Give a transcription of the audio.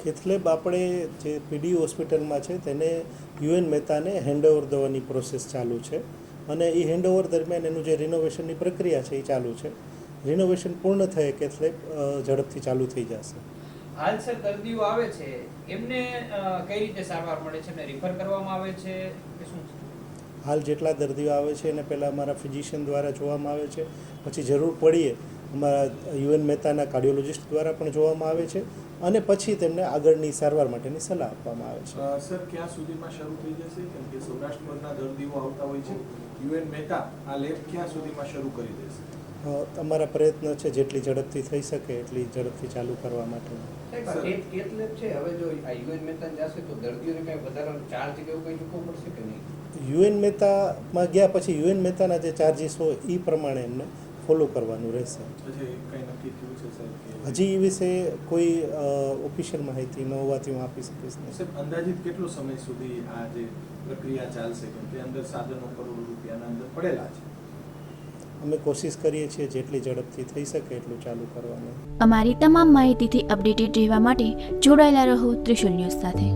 Cath lab આપણે જે પીડી હોસ્પિટલમાં છે તેને યુએન મહેતાને હેન્ડઓવર દેવાની પ્રોસેસ ચાલુ છે અને એ હેન્ડઓવર દરમિયાન એનું જે રિનોવેશનની પ્રક્રિયા છે એ ચાલુ છે. રિનોવેશન પૂર્ણ થયે કેથલેબ ઝડપથી ચાલુ થઈ જશે. હાલ સર દર્દીઓ આવે છે એમને કઈ રીતે સારવાર મળે છે, એમને રિફર કરવામાં આવે છે કે શું છે? હાલ જેટલા દર્દીઓ આવે છે એને પહેલાં અમારા ફિઝિશિયન દ્વારા જોવામાં આવે છે, પછી જરૂર પડીએ અમારા યુએન મહેતાના કાર્ડિયોલોજિસ્ટ દ્વારા પણ જોવામાં આવે છે અને પછી તેમને આગળની સારવાર માટેની સલાહ આપવામાં આવે છે. સર ક્યાં સુધીમાં શરૂ થઈ જશે? કેમ કે સૌરાષ્ટ્રના દર્દીઓ આવતા હોય છે, યુએન મહેતા આ લેબ ક્યાં સુધીમાં શરૂ કરી દેશે? અમારા પ્રયત્ન છે જેટલી ઝડપથી થઈ શકે એટલી ઝડપથી ચાલુ કરવા માટે. કેથલેબ છે હવે જો આ યુએન મહેતા જશે તો દર્દીઓને કઈ વધારાનો ચાર્જ કે એવું કઈ ચૂકવવું પડશે કે નહીં? યુએન મહેતામાં ગયા પછી યુએન મહેતાના જે ચાર્જીસ હોય એ પ્રમાણે એમને ફોલો કરવાનું રહેશે. હજી કંઈ નક્કી થયું છે સાહેબ? હજી એ વિશે કોઈ ઓફિશિયલ માહિતી ન હોવાથી હું આપી શકીશ નહીં. સાહેબ અંદાજિત કેટલો સમય સુધી આ જે પ્રક્રિયા ચાલશે? કેમ કે અંદર સાધનો કરોડો રૂપિયાના અંદર પડેલા છે. અમે કોશિશ કરીએ છીએ જેટલી ઝડપથી થઈ શકે એટલું ચાલુ કરવાનું. અમારી તમામ માહિતીથી અપડેટેડ રહેવા માટે જોડાયેલા રહો ત્રિશુલ ન્યૂઝ સાથે.